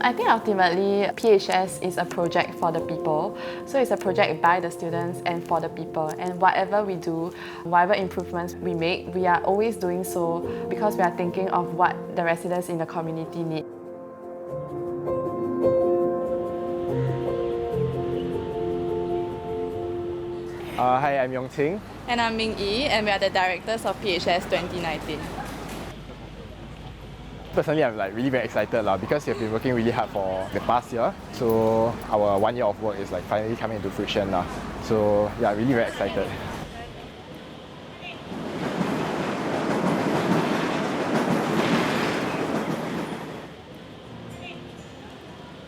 I think ultimately PHS is a project for the people. So it's a project by the students and for the people. And whatever we do, whatever improvements we make, we are always doing so because we are thinking of what the residents in the community need. Hi, I'm Yong Ting. And I'm Ming Yi, and we are the directors of PHS 2019. Personally, I'm really very excited because we've been working really hard for the past year. So our 1 year of work is finally coming into fruition. So yeah, really very excited.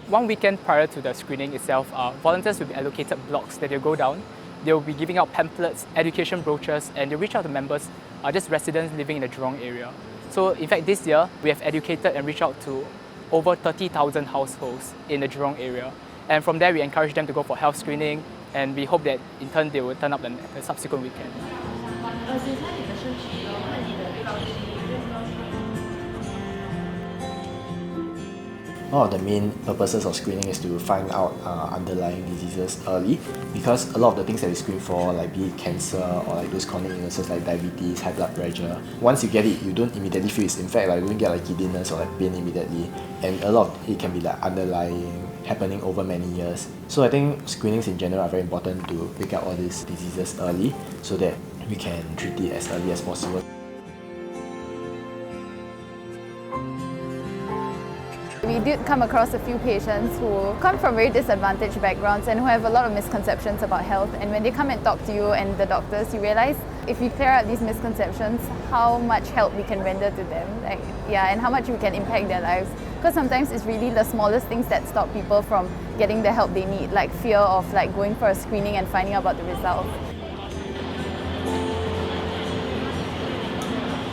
One weekend prior to the screening itself, volunteers will be allocated blocks that they'll go down. They'll be giving out pamphlets, education brochures, and they'll reach out to members, just residents living in the Jurong area. So in fact, this year, we have educated and reached out to over 30,000 households in the Jurong area. And from there, we encourage them to go for health screening, and we hope that in turn, they will turn up the subsequent weekend. One of the main purposes of screening is to find out underlying diseases early, because a lot of the things that we screen for, be it cancer or those chronic illnesses like diabetes, high blood pressure, once you get it, you don't immediately feel it. In fact, you don't get giddiness or pain immediately, and a lot of it can be underlying, happening over many years. So I think screenings in general are very important to pick out all these diseases early so that we can treat it as early as possible. We did come across a few patients who come from very disadvantaged backgrounds and who have a lot of misconceptions about health. And when they come and talk to you and the doctors, you realize if we clear out these misconceptions, how much help we can render to them, and how much we can impact their lives. Because sometimes it's really the smallest things that stop people from getting the help they need, like fear of going for a screening and finding out about the results.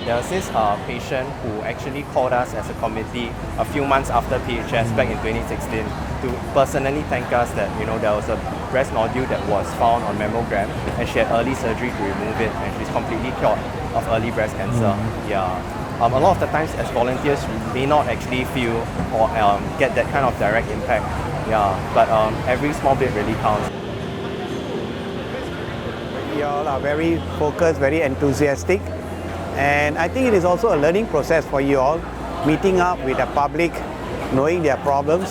There was this patient who actually called us as a committee a few months after PHS back in 2016 to personally thank us that there was a breast nodule that was found on mammogram and she had early surgery to remove it and she's completely cured of early breast cancer. Yeah. A lot of the times as volunteers we may not actually feel or get that kind of direct impact. Yeah. But every small bit really counts. You all are very focused, very enthusiastic. And I think it is also a learning process for you all, meeting up with the public, knowing their problems,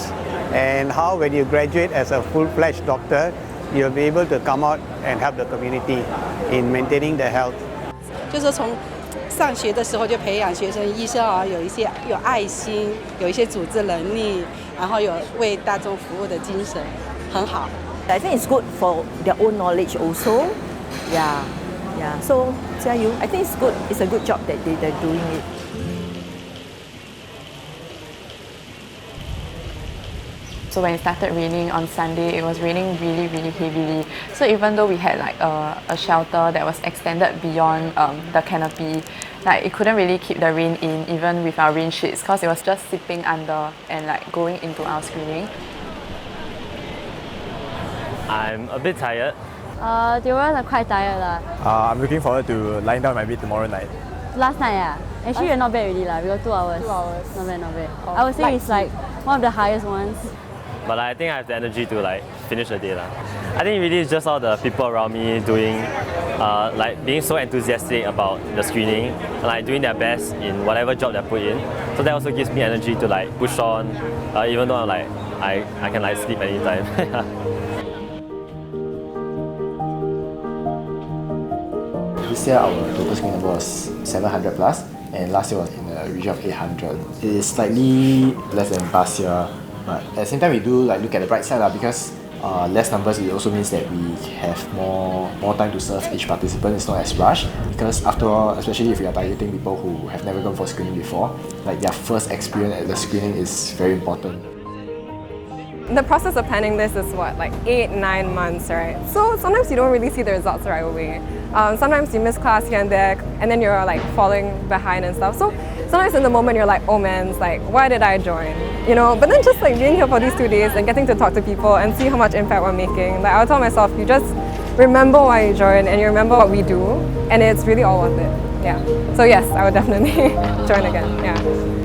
and how when you graduate as a full-fledged doctor, you'll be able to come out and help the community in maintaining their health. 就是从上学的时候就培养学生医生有爱心，有一些组织能力，然后有为大众服务的精神，很好。I think it's good for their own knowledge also. Yeah, so I think it's good. It's a good job that they're doing it. So when it started raining on Sunday, it was raining really, really heavily. So even though we had a shelter that was extended beyond the canopy, it couldn't really keep the rain in even with our rain sheets because it was just seeping under and going into our screening. I'm a bit tired. The ones are quite tired. I'm looking forward to lying down my bed tomorrow night. Last night, actually we're not bad already. We got 2 hours. 2 hours. Not bad. I would say it's one of the highest ones. But I think I have the energy to finish the day. I think really it's just all the people around me doing, being so enthusiastic about the screening and doing their best in whatever job they put in. So that also gives me energy to push on, even though I can sleep anytime. This year our total screen number was 700 plus, and last year was in the region of 800. It is slightly less than past year, but at the same time we do look at the bright side because less numbers, it also means that we have more time to serve each participant. It's not as rushed because after all, especially if we are targeting people who have never gone for screening before, their first experience at the screening is very important. The process of planning this is 8-9 months, right? So sometimes you don't really see the results right away. Sometimes you miss class here and there, and then you're falling behind and stuff. So sometimes in the moment you're oh man, why did I join? But then just being here for these 2 days and getting to talk to people and see how much impact we're making. I'll tell myself, you just remember why you joined and you remember what we do, and it's really all worth it. Yeah. So yes, I would definitely join again. Yeah.